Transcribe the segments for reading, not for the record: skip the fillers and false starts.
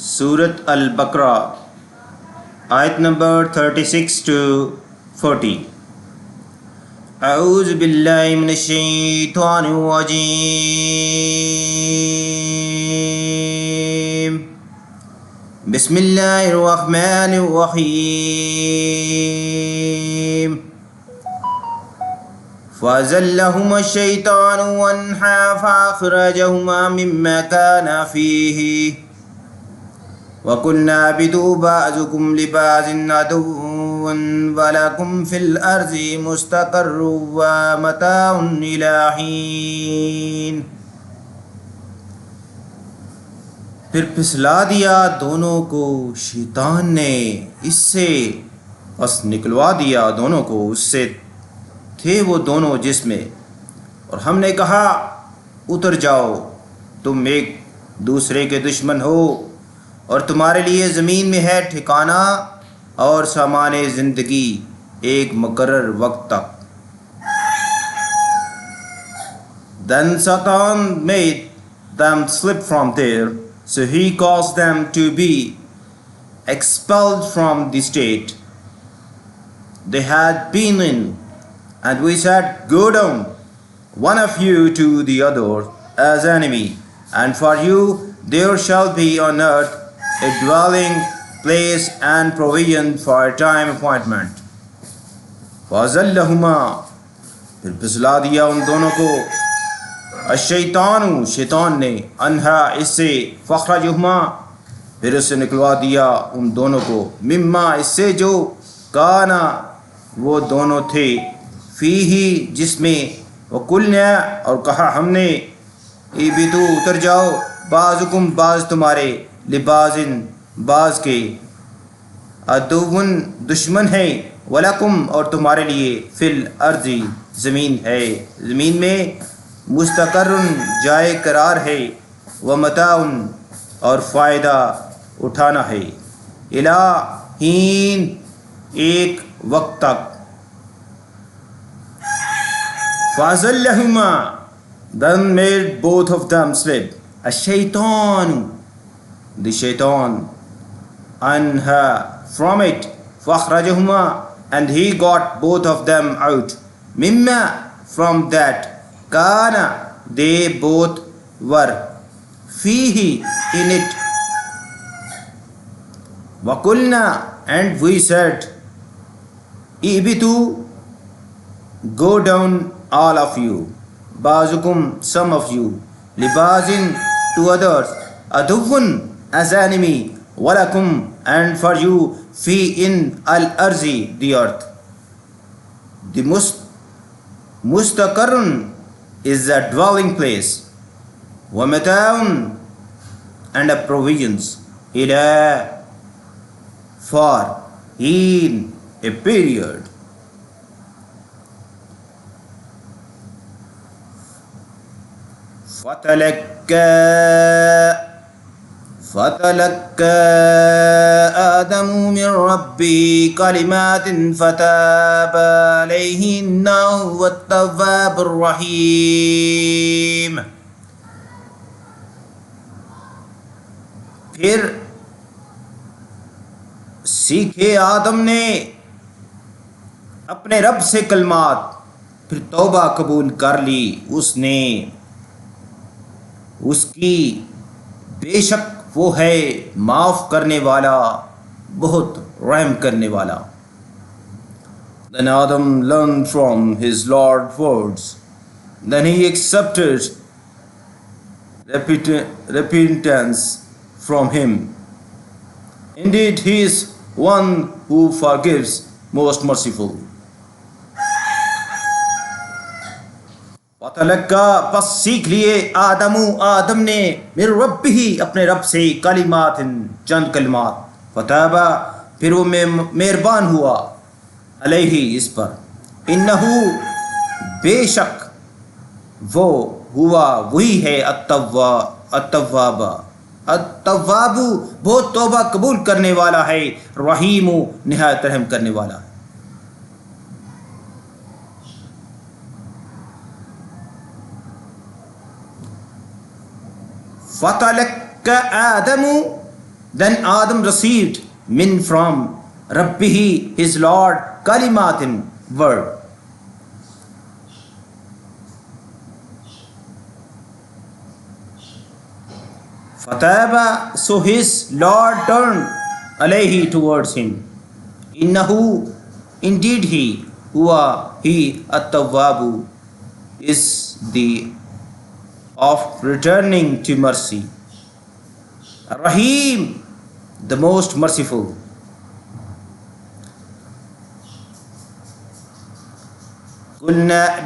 सूरत अल-बकरा आयत number 36 to 40। अऊज़ु बिल्लाहि मिनश शैतानिर रजीम। बिस्मिल्लाहिर रहमानिर रहीम। फ़अज़ल्लहुमा शैतानु अन्हा फ़अख़रजहुमा मिम्मा काना फ़ीहि वक़ुल्ना इहबितू बअज़ुकुम लिबअज़िन अदुव्वुन वलकुम फ़िल अर्ज़ि मुस्तक़र्रुन व मताउन इला हीन। फिर फिसला दिया दोनों को शैतान ने इससे, बस निकलवा दिया दोनों को उससे। थे वो दोनों जिसमें, और हमने कहा उतर जाओ, तुम एक दूसरे के दुश्मन हो और तुम्हारे लिए ज़मीन में है ठिकाना और सामाने ज़िंदगी एक मुकर्रर वक्त तक। Then Satan made them slip from there, so he caused them to be expelled from the state they had been in. And we said, go down, one of you to the other as enemy, and for you there shall be on earth a dwelling place and provision for a time appointment. फ़अज़ल्लहुमा, फिर फिसला दिया उन दोनों को अश-शैतानु, शैतान ने, अन्हा, इससे, फ़अख़रजहुमा, फिर उससे निकलवा दिया उन दोनों को, मिम्मा, इससे जो, काना, वो दोनों थे, फ़ीही, जिसमें, वक़ुल्ना, और कहा हमने, इहबितू, उतर जाओ, बाज़ुकुम, बाज़ तुम्हारे, लिबाज़िन, बाज़ के, अदुव्वुन, दुश्मन है, वलकुम, और तुम्हारे लिए, फ़िल अर्ज़ि, ज़मीन है, ज़मीन में, मुस्तक़र्रुन, जाए करार है, व मताउन, और फ़ायदा उठाना है, इला हीन, एक वक्त तक। फ़अज़ल्लहुमा, then made both of them slip, ash-shaytan, the shaitan, anha, from it, फ़अख़रजहुमा, and he got both of them out, mimma, from that, kana, they both were, fihi, in it, वक़ुल्ना, and we said, ihbitu, go down all of you, bazukum, some of you, libazin, to others, aduwwun, as enemy, walakum, and for you, fi, in al-arzi, the earth. The mustaqarrun is a dwelling place, wa mata'un, and a provisions, ila, for, in, a period. فتلقى آدم من ربه كلمات فتاب عليه إنه هو التواب الرحيم। फिर सीखे आदम ने अपने रब से कलमात, फिर तौबा कबूल कर ली उसने, उसकी बेशक वो है माफ़ करने वाला, बहुत रहम करने वाला। Then Adam learned from his Lord's words. Then he accepted repentance from him. Indeed, he is one who forgives, most merciful. फ़तलक्का, बस सीख लिए आदम ने, मिर रब्बिही, अपने रब से, कलिमातिन, चंद कलिमात, फ़ताबा, फिर वो मेहरबान हुआ, अलैहि, इस पर, इन्नहु, बेशक, वो हुआ, वही है, अत्तव्वाबु, बहुत तौबा कबूल करने वाला है, रहीमु, निहायत रहम करने वाला है। फ़तलक्का आदमु, Then Adam received min from Rabbihi, his Lord, kalimatin, word. Fataba, so his Lord turned alayhi towards him. Innahu, indeed he, huwa, he, at-tawwabu, is the of returning to mercy. Rahim, the most merciful. قلنا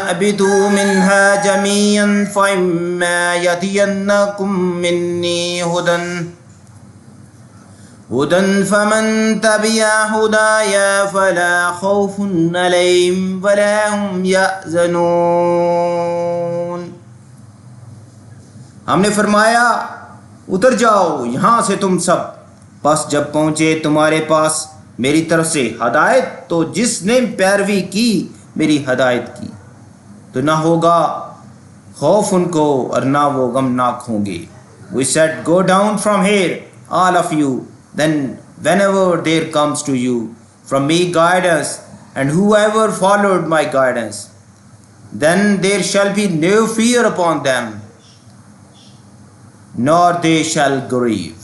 اهبطوا منها جميعا فإما يأتينكم مني هدى فمن تبع هدايا فلا خوف عليهم ولا هم يحزنون. हमने फरमाया उतर जाओ यहाँ से तुम सब. बस जब पहुँचे तुम्हारे पास मेरी तरफ से हदायत, तो जिसने पैरवी की मेरी हदायत की तो ना होगा खौफ उनको और ना वो गमनाक होंगे. We said, go down from here, all of you. Then whenever there comes to you from me guidance, and whoever followed my guidance, then there shall be no fear upon them, nor they shall grieve.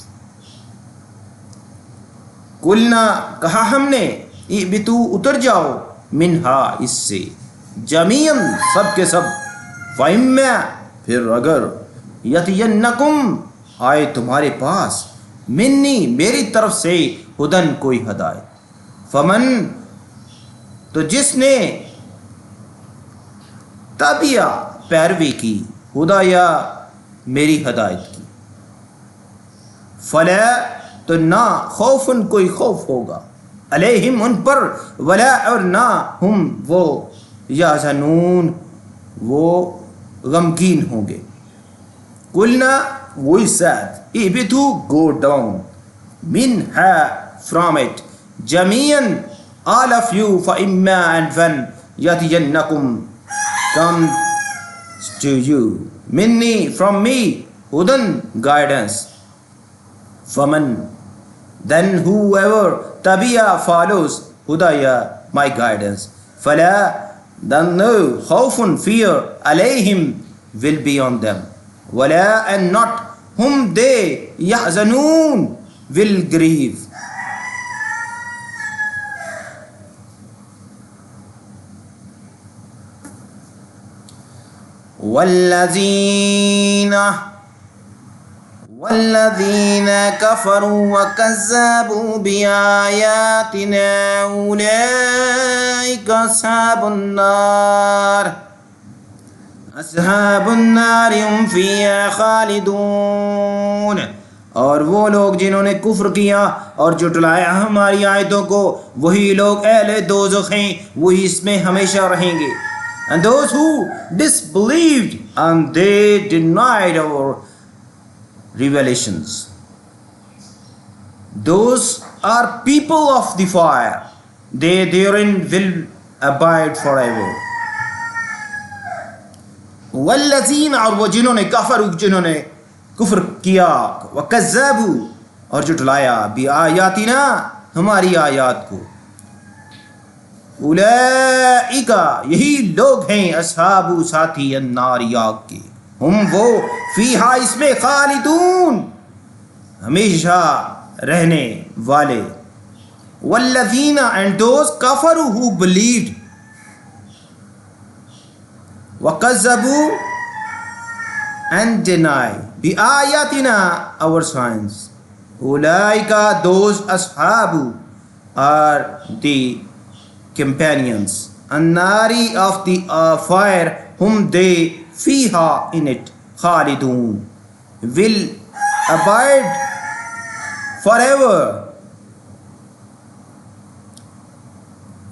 कुलना, कहा हमने, इबितु, उतर जाओ, मिनहा, इससे, जमीयन, सब के सब, फ़इम्मा, फिर अगर, यतियन्नकुम, आए तुम्हारे पास, मिन्नी, मेरी तरफ से, हुदन, कोई हदायत, फमन, तो जिसने तबिया, पैरवी की, हुदाया, मेरी हदायत की, फला, तो ना खौफन, कोई खौफ होगा, अलैहिम, उन पर, वला, और ना, हम, वो, याज़नून, वो गमगीन होंगे. कुलना, we said, ibitu, go down, minha, from it, jamiyan, all of you, fa imma, and when, yatiyannakum, comes to you, minni, from me, hudan, guidance, faman, then whoever, tabiya, follows, hudaya, my guidance, fala, then no, khawfun, fear, alayhim, will be on them, wala, and not, whom they, yahzanun, will grieve. والذين كفروا وكذبوا بآياتنا أولئك أصحاب النار هم فيها खालिदून. और वो लोग जिन्होंने कुफ्र किया और जुटलाया हमारी आयतों को, वही लोग अहले दोज़ख हैं, वही इसमें हमेशा रहेंगे. And those who disbelieved and they denied our revelations, those are people of the fire, they therein will abide forever. वल्लज़ीन, और वो जिन्होंने कफर, जिन्होंने कुफ्र किया, वकज़्ज़बू, और जुटलाया, बिआयातिना, हमारी आयात को, उलैइका, यही लोग हैं, अस्हाबु, साथी, अन्नार, आग के, हम वो, फीहा, इसमें, खालिदून, हमेशा रहने वाले. वल्लज़ीना, and those कफरू, who believed, वकज़्ज़बू, and deny, बिआयातिना, our signs, उलाइका, those ashabu, are the companions, annari, of the fire, whom they, fiha, in it, khalidun, will abide forever.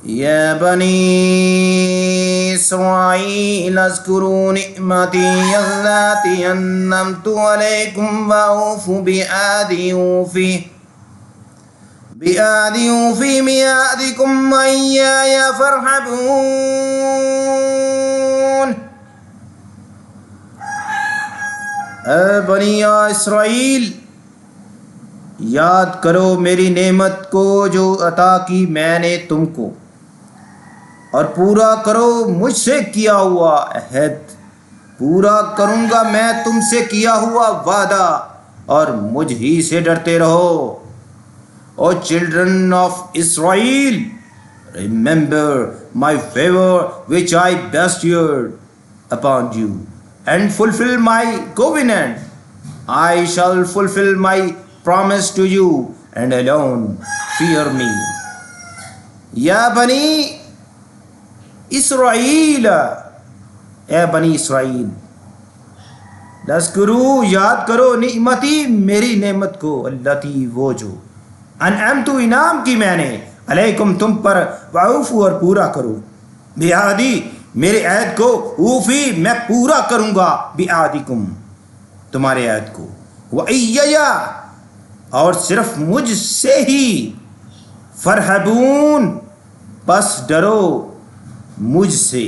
Ya bani Israil, azkuru ni'mati allati annamtu alaykum wa awfu bi'adi fi mi'adikum wa iyaya farhabun. ए बनी Israel, याद करो मेरी नेमत को जो अता की मैंने तुमको, और पूरा करो मुझसे किया हुआ अहद। पूरा करूँगा मैं तुमसे किया हुआ वादा, और मुझ ही से डरते रहो। O children of Israel, remember my favor which I bestowed upon you, and fulfill my covenant. I shall fulfill my promise to you, and alone fear me. या बनी इसराइल, ए बनी इसराइल, लस्करू याद करो निमती मेरी नेमत को, अल्लती वो जो अनअमतु इनाम की मैंने, अलैकुम तुम पर, वाऊफू और पूरा करो, बिआदी मेरे ऐद को, ऊफी मैं पूरा करूँगा, बिआदिकुम तुम्हारे ऐद को, वइय्या और सिर्फ मुझसे ही, फरहबून बस डरो मुझसे।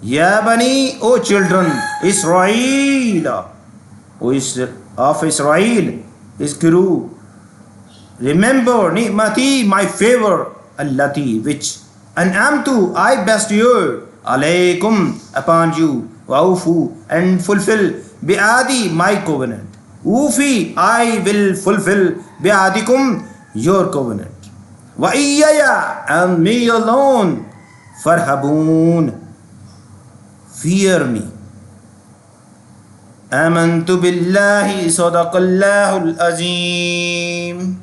या बनी O children Israel, O of Israel, इज़्कुरू remember ni'mati my favor allati which an'amtu I bestowed alaykum upon you, wa'ufu and fulfill bi'adi my covenant, ufi I will fulfill bi'adikum your covenant, wa iyyaya and me alone, farhabun fear me. amantu billahi sadaqallahul azim.